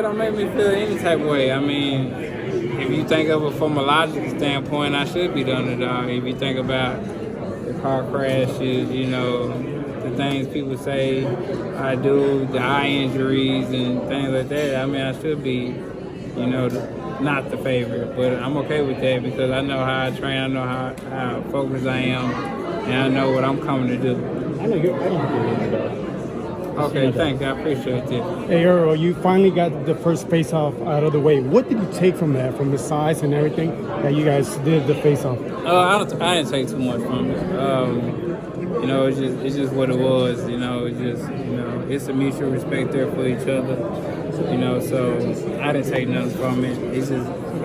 it don't make me feel any type of way. I mean, if you think of it from a logical standpoint, I should be the underdog. If you think about the car crashes, you know, the things people say I do, the eye injuries and things like that, I mean, I should be, you know, not the favorite. But I'm okay with that because I know how I train, I know how focused I am, and I know what I'm coming to do. I know you're the underdog. Okay, thanks. I appreciate that. Hey, Errol, you finally got the first face-off out of the way. What did you take from that, from the size and everything that you guys did the face-off? I didn't take too much from it. You know, it's just what it was. You know, it's a mutual respect there for each other. You know, so I didn't take nothing from it.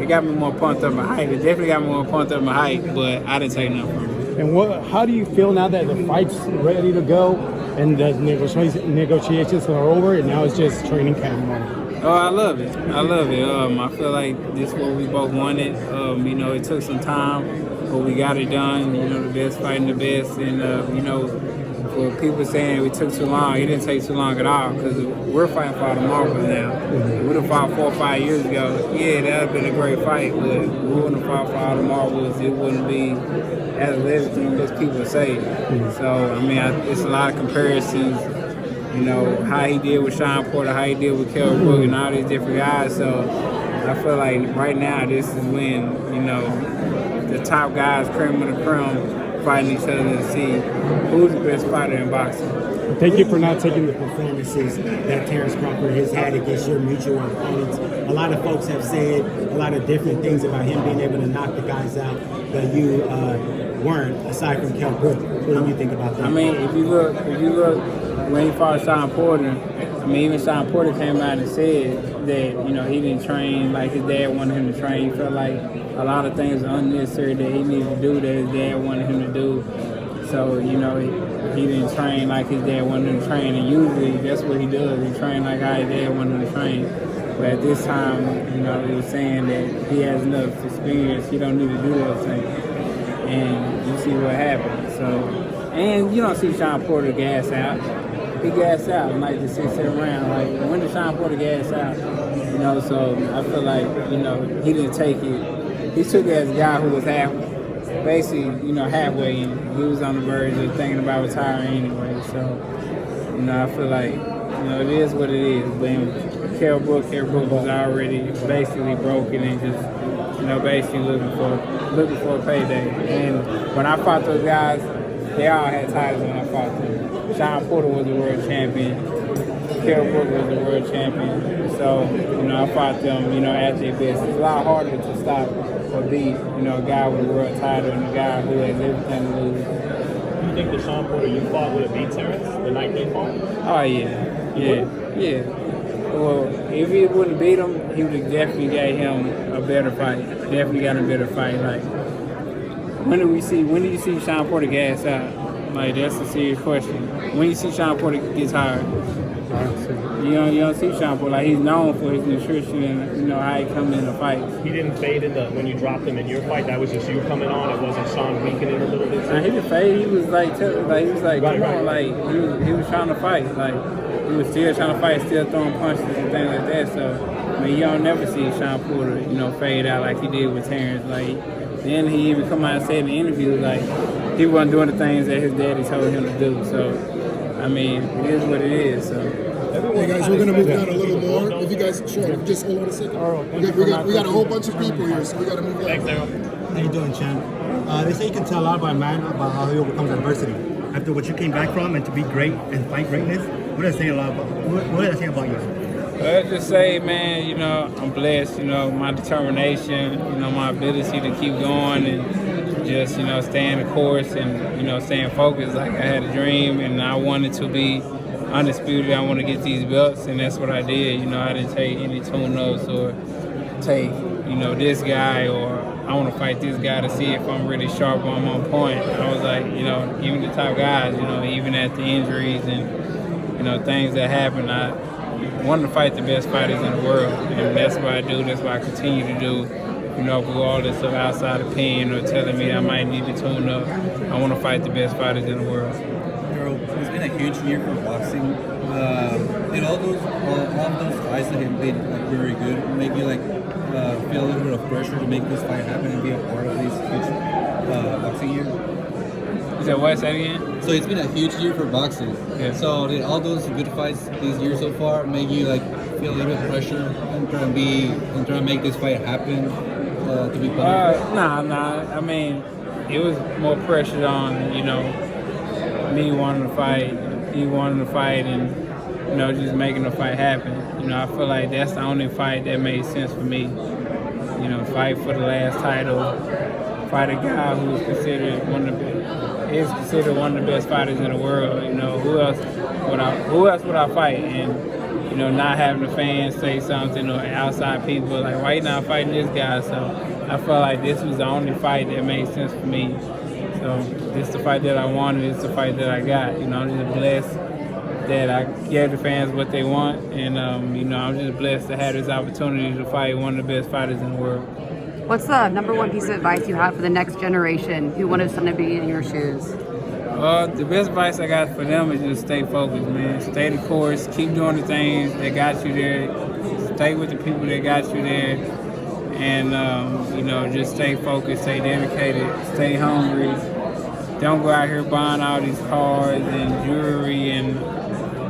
It got me more pumped up my height. It definitely got me more pumped up my height, but I didn't take nothing from it. And how do you feel now that the fight's ready to go and the negotiations are over and now it's just training camp? Oh, I love it. I love it. I feel like this is what we both wanted. You know, it took some time, but we got it done. You know, the best fighting the best. And, you know, for people saying we took too long, it didn't take too long at all because we're fighting for the marbles now. If we would have fought 4 or 5 years ago, yeah, that would have been a great fight, but we wouldn't have fought for all the marbles. It wouldn't be as legitimate as people say. So, I mean, it's a lot of comparisons, you know, how he did with Sean Porter, how he did with Kell Brook, and all these different guys. So, I feel like right now this is when, you know, the top guys, cream of the creme, fighting each other to see who's the best fighter in boxing. Thank you for not taking the performances that Terence Crawford has had against your mutual opponents. A lot of folks have said a lot of different things about him being able to knock the guys out that you weren't, aside from Kell Brook. What do you think about that? I mean, if you look when he fought Sean Porter, I mean, even Sean Porter came out and said that, you know, he didn't train like his dad wanted him to train. He felt like a lot of things were unnecessary that he needed to do that his dad wanted him to do. So, you know, he didn't train like his dad wanted him to train. And usually that's what he does. He trained like how his dad wanted him to train. But at this time, you know, he was saying that he has enough experience. He don't need to do those things. And you see what happened. So, and you don't see Sean Porter gas out. He gassed out in like the 6th, 7th round. Like, when did Sean Porter gas out? You know, so I feel like, you know, he didn't take it. He took it as a guy who was basically, you know, halfway in. He was on the verge of thinking about retiring anyway. So, you know, I feel like, you know, it is what it is. But Kell Brook was already basically broken and just, you know, basically looking for a payday. And when I fought those guys, they all had titles when I fought them. Sean Porter was the world champion. Kell Brook was the world champion. So, you know, I fought them, you know, at their best. It's a lot harder to stop or beat, you know, a guy with a world title and a guy who has everything to lose. Do you think the Sean Porter you fought would have beat Terence the night they fought? Oh, yeah. Well, if he wouldn't beat him, he would have definitely gave him a better fight. Definitely got a better fight. Like, when do you see Sean Porter gas out? Like, that's a serious question. When you see Sean Porter gets tired, you don't see Sean Porter. Like, he's known for his nutrition and, you know, how he comes in the fight. He didn't fade when you dropped him in your fight. That was just you coming on. It wasn't Sean weakening a little bit. Nah, he didn't fade. He was like, come on, like he was trying to fight. Like, he was still trying to fight, still throwing punches and things like that. So, I mean, you don't never see Sean Porter, you know, fade out like he did with Terence. Like, then he even come out and said in the interview, like, he wasn't doing the things that his daddy told him to do. So, I mean, it is what it is. So. Hey guys, we're gonna move down a little more. If you guys, sure, just hold on a second. We got a whole bunch of people here, so we gotta move down. Thanks, Errol. How you doing, champ? They say you can tell a lot about a man about how he overcomes adversity. After what you came back from and to be great and fight greatness, what does that say a lot about? What does that say about you? I just say, man, you know, I'm blessed. You know, my determination, you know, my ability to keep going and just, you know, staying the course and, you know, staying focused. Like, I had a dream and I wanted to be undisputed. I want to get these belts, and that's what I did. You know, I didn't take any tune-ups or take, you know, this guy or I want to fight this guy to see if I'm really sharp or I'm on point. I was like, you know, even the top guys, you know, even at the injuries and, you know, things that happen, I wanted to fight the best fighters in the world, and that's what I do. That's what I continue to do. You know, with all this stuff outside opinion or telling me I might need to tune up, I want to fight the best fighters in the world. Errol, it's been a huge year for boxing. And all of those fights that have been like very good make you like feel a little bit of pressure to make this fight happen and be a part of this huge boxing year. Is that what? Say it again? So it's been a huge year for boxing. Yeah. So did all those good fights this year so far make you like feel a little bit of pressure and try to make this fight happen to be better? Nah. I mean, it was more pressure on, you know, me wanting to fight, he wanting to fight, and, you know, just making the fight happen. You know, I feel like that's the only fight that made sense for me. You know, fight for the last title, fight a guy who is considered one of the best fighters in the world. You know, who else would I fight? And, you know, not having the fans say something or outside people like, why you not fighting this guy? So I felt like this was the only fight that made sense for me. So this is the fight that I wanted. It's the fight that I got. You know, I'm just blessed that I gave the fans what they want, and you know, I'm just blessed to have this opportunity to fight one of the best fighters in the world. What's the number one piece of advice you have for the next generation who wanted someone to be in your shoes? The best advice I got for them is just stay focused, man. Stay the course. Keep doing the things that got you there. Stay with the people that got you there. And, you know, just stay focused, stay dedicated, stay hungry. Don't go out here buying all these cars and jewelry and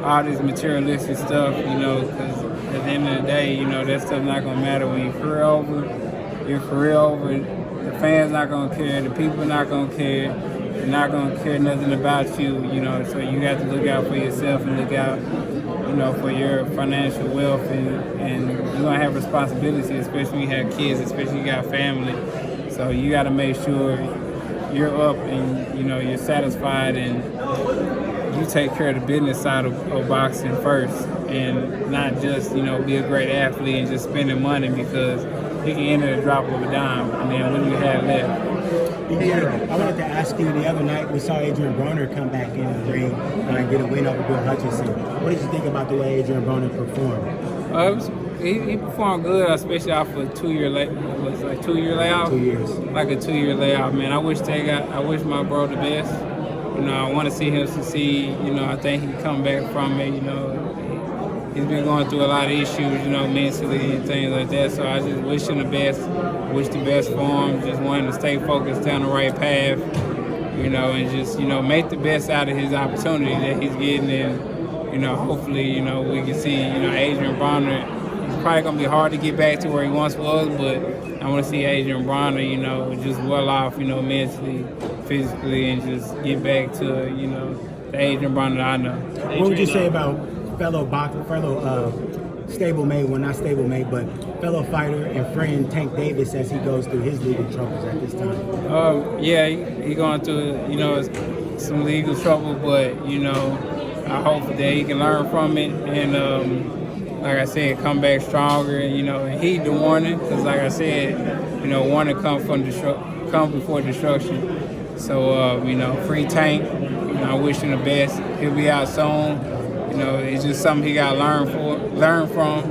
all this materialistic stuff, you know, because at the end of the day, you know, that stuff's not going to matter when your career over. The fans not going to care. The people not going to care. They're not going to care nothing about you, you know, so you got to look out for yourself and look out, you know, for your financial wealth, and you're going to have responsibility, especially when you have kids, especially when you got family. So you got to make sure you're up and, you know, you're satisfied and you take care of the business side of boxing first, and not just, you know, be a great athlete and just spending money, because it can end at a drop of a dime, and then what do you have left? Yeah, I wanted to ask you, the other night we saw Adrian Broner come back in the ring and get a win over Bill Hutchinson. What did you think about the way Adrian Broner performed? He performed good, especially off of a 2 year like 2 year layoff. 2 years. Like a 2 year layoff, man. I wish my bro the best. You know, I want to see him succeed. You know, I think he can come back from it. You know, he's been going through a lot of issues, you know, mentally and things like that. So I just wish him the best. Wish the best for him. Just want him to stay focused down the right path. You know, and just, you know, make the best out of his opportunity that he's getting. And, you know, hopefully, you know, we can see, you know, Adrian Broner. It's probably gonna be hard to get back to where he once was, but I want to see Adrian Broner, you know, just well off, you know, mentally, physically, and just get back to, you know, the Adrian Broner that I know. What would you say about fellow stablemate, well, not stablemate, but fellow fighter and friend Tank Davis as he goes through his legal troubles at this time? Yeah, he going through, you know, some legal trouble, but, you know, I hope that he can learn from it and, like I said, come back stronger, and, you know, and heed the warning, because like I said, you know, warning come before destruction. So, you know, free Tank, you know, I wish him the best. He'll be out soon. You know, it's just something he got to learn from,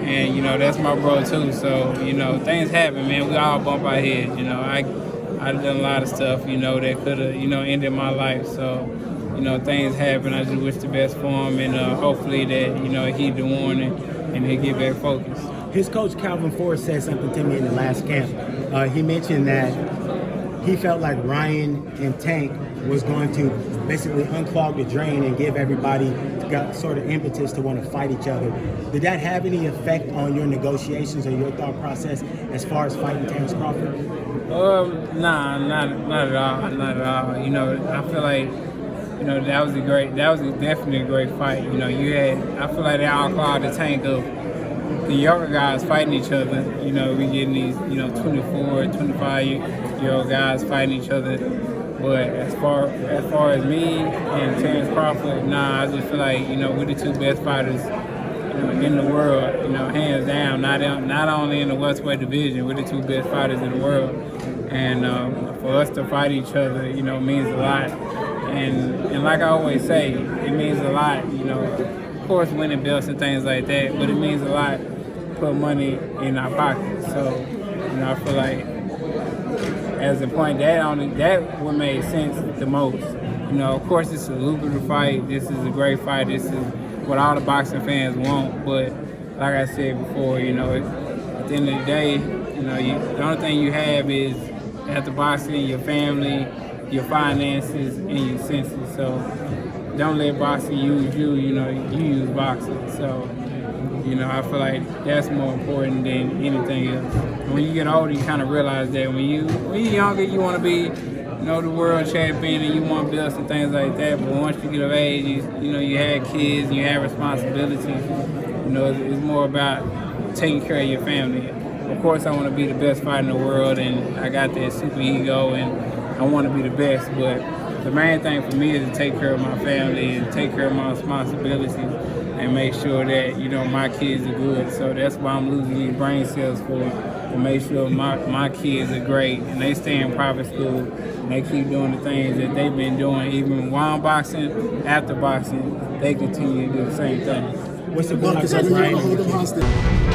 and, you know, that's my bro too. So, you know, things happen, man. We all bump our heads. You know, I've done a lot of stuff, you know, that could have, you know, ended my life. So, you know, things happen. I just wish the best for him, and hopefully that, you know, heed the warning and he'll get back focused. His coach Calvin Ford said something to me in the last camp. He mentioned that he felt like Ryan and Tank was going to basically unclog the drain and give everybody got sort of impetus to want to fight each other. Did that have any effect on your negotiations or your thought process as far as fighting Terence Crawford? Nah, not at all. Not at all. You know, I feel like, you know, that was definitely a great fight. You know, I feel like they all clogged the tank of the younger guys fighting each other. You know, we getting these, you know, 24, 25-year-old guys fighting each other. But as far as me and Terence Crawford, nah, I just feel like, you know, we're the two best fighters, you know, in the world, you know, hands down. Not only in the welterweight division, we're the two best fighters in the world. And for us to fight each other, you know, means a lot. And like I always say, it means a lot, you know, of course winning belts and things like that, but it means a lot to put money in our pockets. So, you know, I feel like as a point, that what made sense the most. you know, of course, it's a lucrative fight. This is a great fight. This is what all the boxing fans want. But like I said before, you know, at the end of the day, you know, the only thing you have is after boxing, your family, your finances, and your senses. So don't let boxing use you. You know, you use boxing. So, you know, I feel like that's more important than anything else. And when you get older, you kind of realize that when you're younger, you want to be, you know, the world champion and you want belts and things like that. But once you get of age, you know, you have kids and you have responsibilities. You know, it's more about taking care of your family. Of course, I want to be the best fighter in the world, and I got that super ego, and I want to be the best. But the main thing for me is to take care of my family and take care of my responsibilities and make sure that, you know, my kids are good. So that's why I'm losing these brain cells for, to make sure my kids are great and they stay in private school and they keep doing the things that they've been doing even while boxing, after boxing, they continue to do the same thing. What's the Marcus, I know you want to hold them hostage.